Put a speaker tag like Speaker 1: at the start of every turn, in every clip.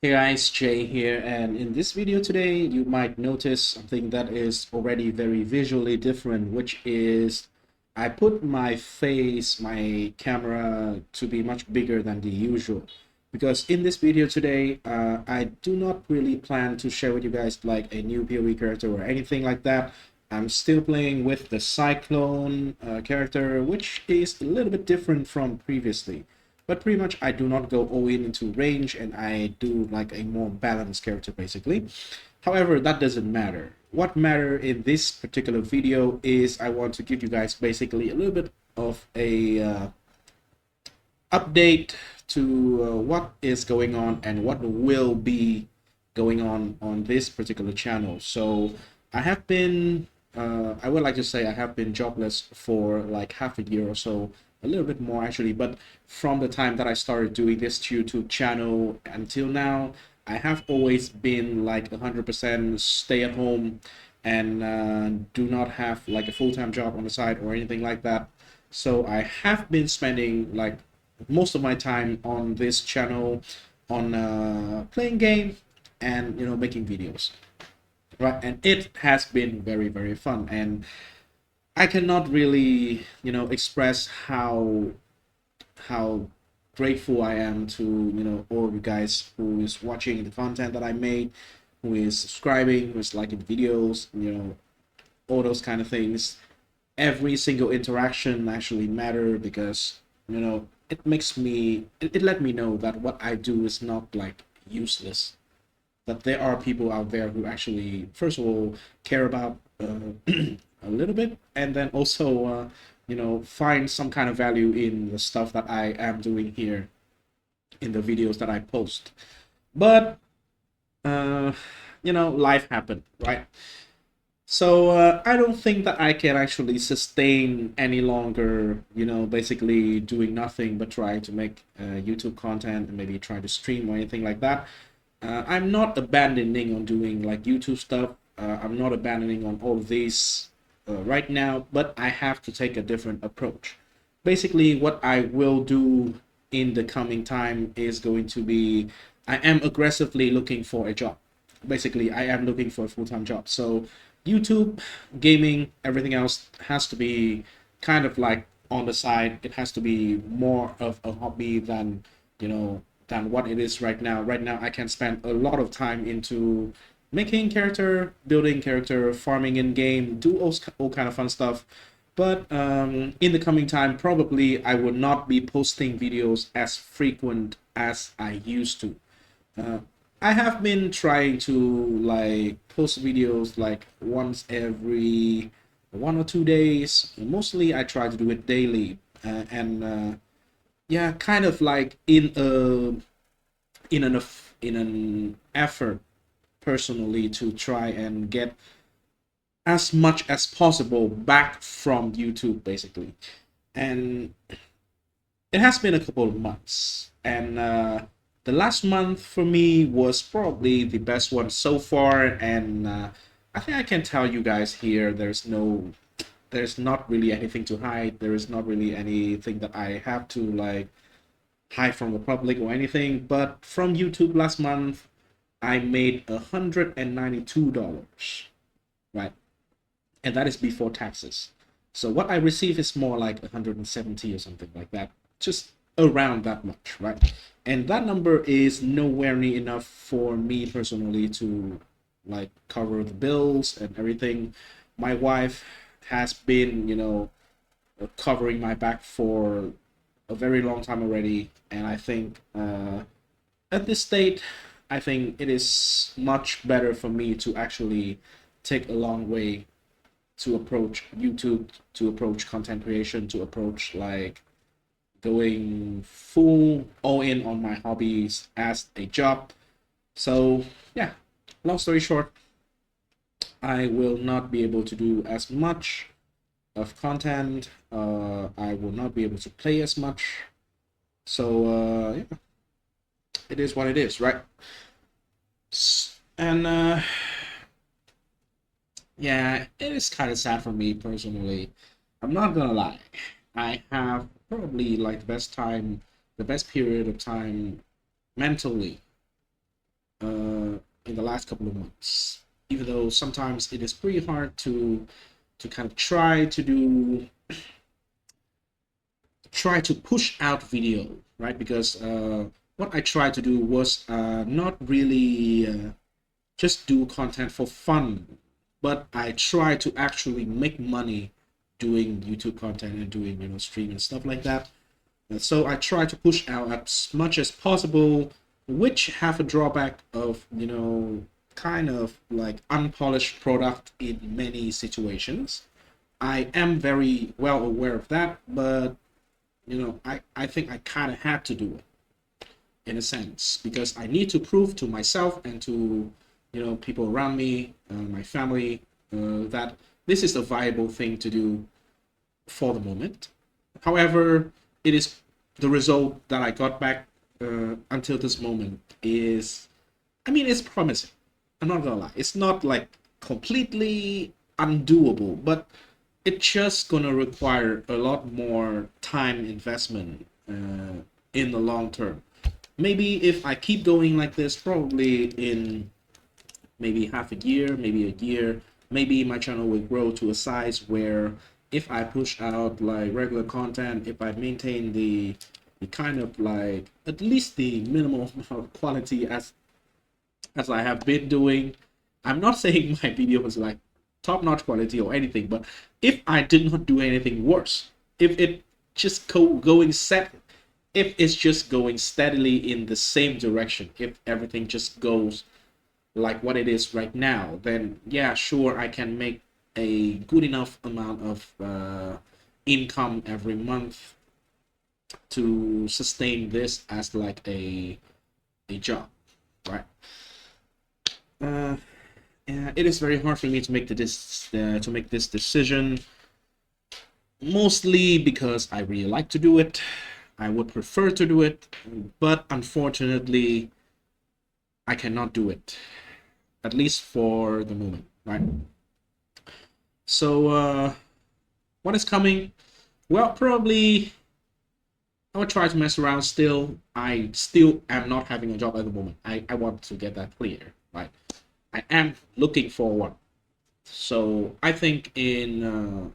Speaker 1: Hey guys, Jay here, and in this video today, you might notice something that is already very visually different, which is I put my face, my camera to be much bigger than the usual. Because in this video today, I do not really plan to share with you guys like a new PoE character or anything like that. I'm still playing with the Cyclone character, which is a little bit different from previously. But pretty much I do not go all in into range and I do like a more balanced character basically. However, that doesn't matter. What matter in this particular video is I want to give you guys basically a little bit of a update to what is going on and what will be going on this particular channel. So I have been I would like to say I have been jobless for like half a year or so, a little bit more actually, but from the time that I started doing this YouTube channel until now, I have always been like 100% stay at home and do not have like a full-time job on the side or anything like that. So I have been spending like most of my time on this channel on playing game and making videos, right? And it has been very fun, and I cannot really express how grateful I am to all of you guys who is watching the content that I made, who is subscribing, who is liking videos, all those kind of things. Every single interaction actually matter because it makes me it let me know that what I do is not like useless, that there are people out there who actually first of all care about a little bit, and then also find some kind of value in the stuff that I am doing here in the videos that I post. But uh life happened, right? So I don't think that I can actually sustain any longer, basically doing nothing but trying to make YouTube content and maybe try to stream or anything like that. I'm not abandoning on doing like YouTube stuff. I'm not abandoning on all of these right now, but I have to take a different approach. Basically, what I will do in the coming time is going to be I am aggressively looking for a job. Basically, I am looking for a full-time job. So YouTube, gaming, everything else has to be kind of like on the side. It has to be more of a hobby than what it is right now. Right now, I can spend a lot of time into making character, building character, farming in game, do all kind of fun stuff. But in the coming time, probably I will not be posting videos as frequent as I used to. Uh, I have been trying to like post videos like once every 1 or 2 days. Mostly I try to do it daily, and yeah, kind of like in an effort personally to try and get as much as possible back from YouTube, basically. And it has been a couple of months, and the last month for me was probably the best one so far. And I think I can tell you guys here, there's not really anything to hide. There is not really anything that I have to like hide from the public or anything. But from YouTube last month, I made $192, right? And that is before taxes. So what I receive is more like 170 or something like that, just around that much, right? And that number is nowhere near enough for me personally to like cover the bills and everything. My wife has been, covering my back for a very long time already, and I think at this state, I think it is much better for me to actually take a long way to approach YouTube, to approach content creation, to approach like going full all in on my hobbies as a job. So yeah, long story short, I will not be able to do as much of content. I will not be able to play as much. So yeah, it is what it is, right? And yeah, it is kind of sad for me personally. I'm not gonna lie. I have probably like the best time, the best period of time mentally in the last couple of months, even though sometimes it is pretty hard to kind of try to push out video, right? Because what I tried to do was not really just do content for fun, but I try to actually make money doing YouTube content and doing, you know, stream and stuff like that. So I try to push out as much as possible, which have a drawback of, you know, kind of like unpolished product in many situations. I am very well aware of that, but you know, I think I kind of had to do it in a sense, because I need to prove to myself and to, you know, people around me, my family, that this is a viable thing to do for the moment. However, it is the result that I got back until this moment is, I mean, it's promising. I'm not gonna lie. It's not like completely undoable, but it's just gonna require a lot more time investment in the long term. Maybe if I keep going like this, probably in maybe half a year, maybe a year, maybe my channel will grow to a size where if I push out like regular content, if I maintain the kind of like at least the minimal amount of quality as I have been doing. I'm not saying my video was like top-notch quality or anything, but if I did not do anything worse, if it just going set, if it's just going steadily in the same direction, if everything just goes like what it is right now, then yeah, sure, I can make a good enough amount of income every month to sustain this as like a job, right? Uh, yeah, it is very hard for me to make this decision, mostly because I really like to do it. I would prefer to do it, but unfortunately, I cannot do it, at least for the moment, right? So, what is coming? Well, probably I will try to mess around still. I still am not having a job at the moment. I want to get that clear, right? I am looking for one. So I think in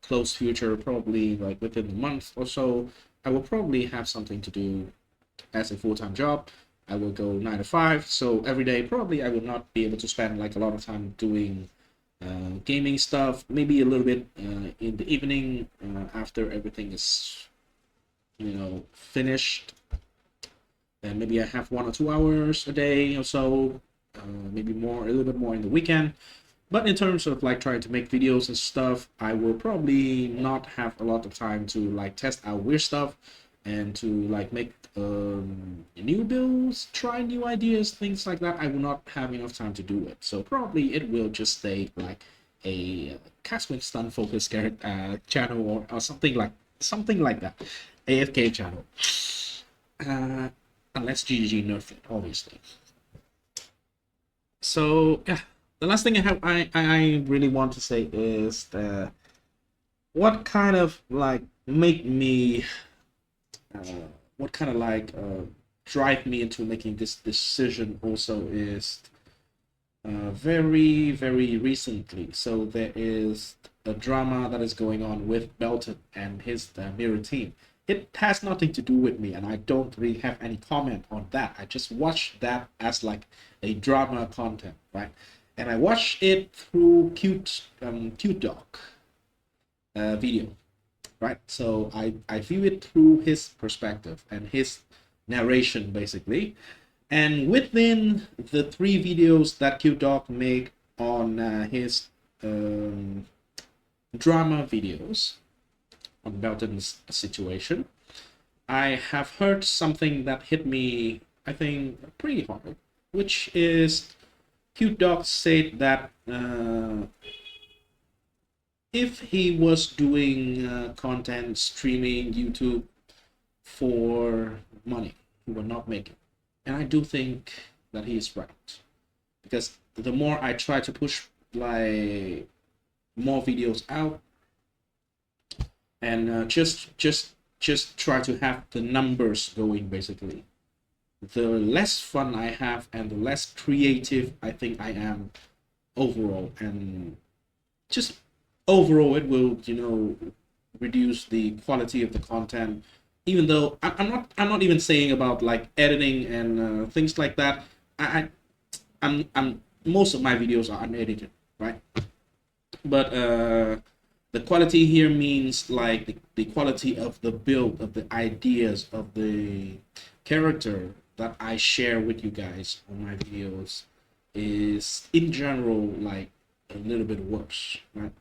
Speaker 1: close future, probably like within a month or so, I will probably have something to do as a full-time job. I will go 9 to 5. So every day, probably I will not be able to spend like a lot of time doing gaming stuff. Maybe a little bit in the evening after everything is, you know, finished. And maybe I have 1 or 2 hours a day or so. Maybe more, a little bit more in the weekend. But in terms of like trying to make videos and stuff, I will probably not have a lot of time to like test out weird stuff and to like make new builds, try new ideas, things like that. I will not have enough time to do it. So probably it will just stay like a Caswin Stun focused channel or something like that. AFK channel. Unless GGG nerf it, obviously. So yeah, the last thing I really want to say is that what kind of like make me what kind of like drive me into making this decision also is very recently. So there is a drama that is going on with Belton and his Mirror team. It has nothing to do with me, and I don't really have any comment on that. I just watch that as like a drama content, right? And I watch it through Cute Dog video, right? So I view it through his perspective and his narration, basically. And within the 3 videos that Cute Dog make on his drama videos on Belton's situation, I have heard something that hit me, I think, pretty hard, which is Cute Dog said that if he was doing content streaming YouTube for money, he would not make it. And I do think that he is right, because the more I try to push like more videos out and just try to have the numbers going, basically, the less fun I have and the less creative I think I am overall. And just overall, it will, reduce the quality of the content. Even though I'm not even saying about like editing and things like that. I'm most of my videos are unedited, right? But the quality here means like the quality of the build of the ideas of the character that I share with you guys on my videos is in general like a little bit worse, right?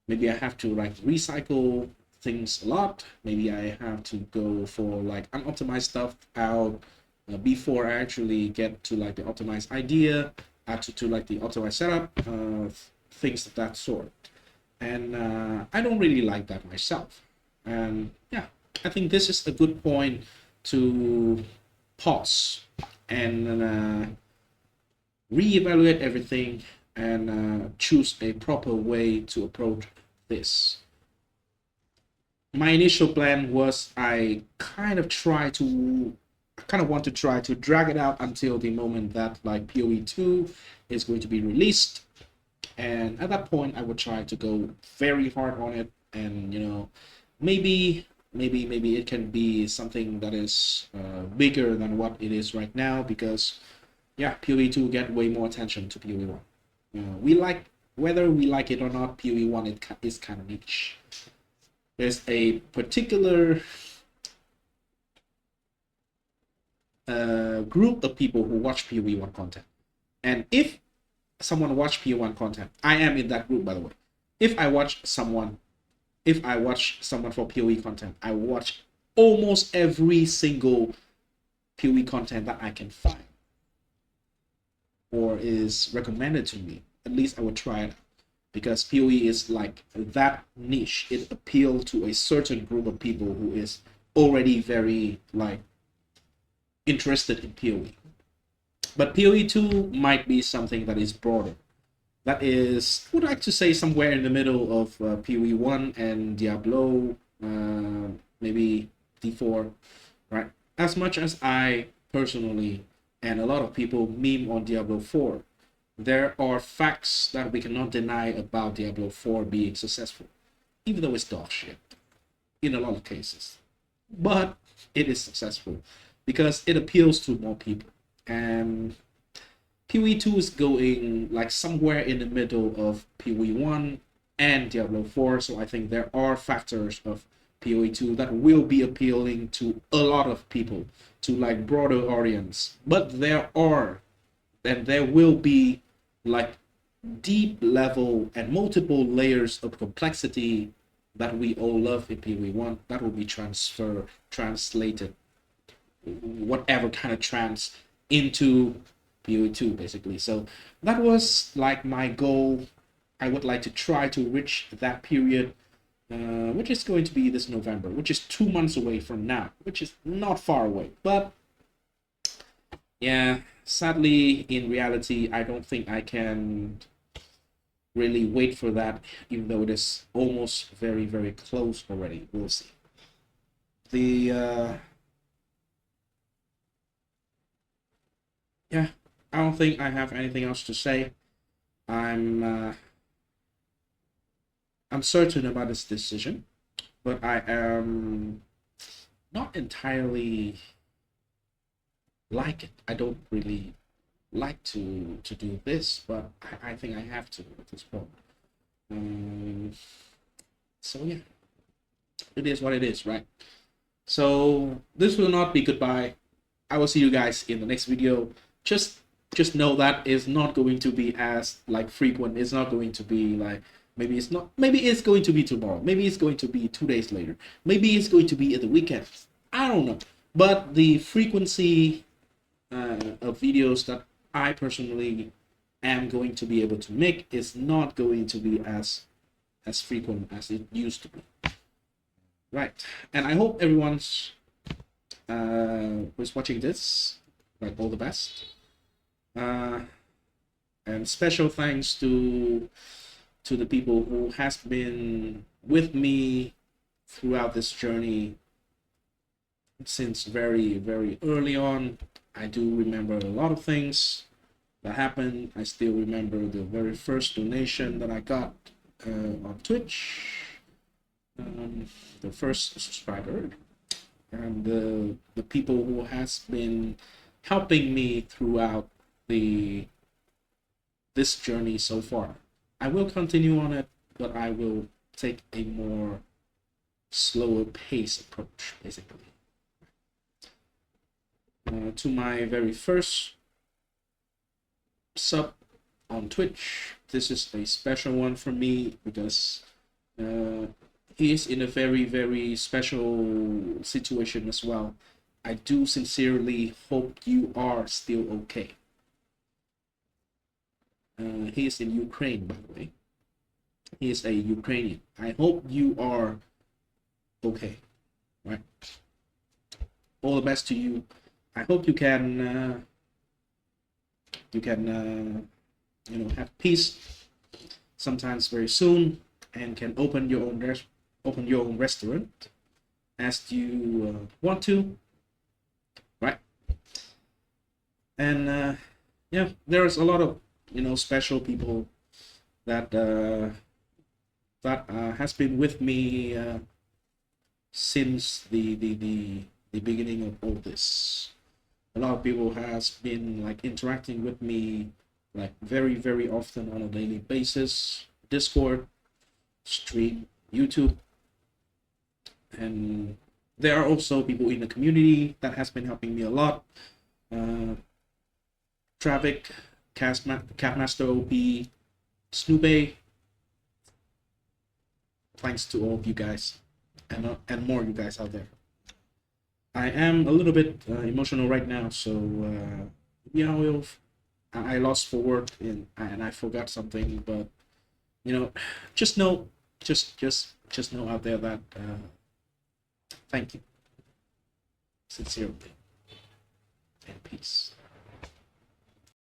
Speaker 1: Maybe I have to like recycle things a lot. Maybe I have to go for like unoptimized stuff out before I actually get to like the optimized idea, to like the optimized setup, things of that sort. And I don't really like that myself. And yeah, I think this is a good point to pause and reevaluate everything and choose a proper way to approach this. My initial plan was I kind of want to try to drag it out until the moment that like PoE 2 is going to be released, and at that point I would try to go very hard on it, and maybe it can be something that is bigger than what it is right now, because yeah, PoE 2 get way more attention to PoE 1. We like, whether we like it or not, PoE 1 is kind of niche. There's a particular group of people who watch PoE 1 content, and if someone watch PoE 1 content, I am in that group, by the way. If I watch someone for PoE content, I watch almost every single PoE content that I can find or is recommended to me. At least I would try it, because PoE is like that niche. It appeals to a certain group of people who is already very like interested in PoE. But PoE 2 might be something that is broader. That is, would like to say, somewhere in the middle of PoE 1 and Diablo, maybe D4, right? As much as I personally and a lot of people meme on Diablo 4, there are facts that we cannot deny about Diablo 4 being successful, even though it's dog shit in a lot of cases. But it is successful because it appeals to more people. And PoE 2 is going like somewhere in the middle of PoE 1 and Diablo 4, so I think there are factors of PoE 2 that will be appealing to a lot of people, to like broader audience. But there will be like deep level and multiple layers of complexity that we all love in PoE 1 that will be translated, whatever kind of trans, into PoE 2 basically. So that was like my goal. I would like to try to reach that period, which is going to be this November, which is 2 months away from now, which is not far away. But yeah, sadly, in reality, I don't think I can really wait for that, even though it is almost very, very close already. We'll see. Yeah, I don't think I have anything else to say. I'm certain about this decision, but I am not entirely like it. I don't really like to do this, but I think I have to at this point. So yeah, it is what it is, right? So this will not be goodbye. I will see you guys in the next video. Just know that it's not going to be as like frequent. It's not going to be like, maybe it's going to be tomorrow, maybe it's going to be 2 days later, maybe it's going to be at the weekend. I don't know, but the frequency of videos that I personally am going to be able to make is not going to be as frequent as it used to be, right? And I hope everyone's who's watching this, like, all the best. And special thanks to the people who has been with me throughout this journey. since very, very early on. I do remember a lot of things that happened. I still remember the very first donation that I got on Twitch, um, the first subscriber, and the people who has been helping me throughout the this journey so far. I will continue on it, but I will take a more slower pace approach, basically. To my very first sub on Twitch, this is a special one for me because he is in a very, very special situation as well. I do sincerely hope you are still okay. He is in Ukraine, by the way. He is a Ukrainian. I hope you are okay, right? All the best to you. I hope you can have peace sometimes very soon, and can open your own restaurant as you want to, right? And yeah, there's a lot of special people that has been with me since the beginning of all this. A lot of people has been like interacting with me like very, very often on a daily basis. Discord, stream, YouTube, and there are also people in the community that has been helping me a lot. Traffic, Catmaster OP, Snoopy. Thanks to all of you guys, and more you guys out there. I am a little bit emotional right now, so I lost for word and I forgot something, but just know, just know out there that thank you sincerely, and peace.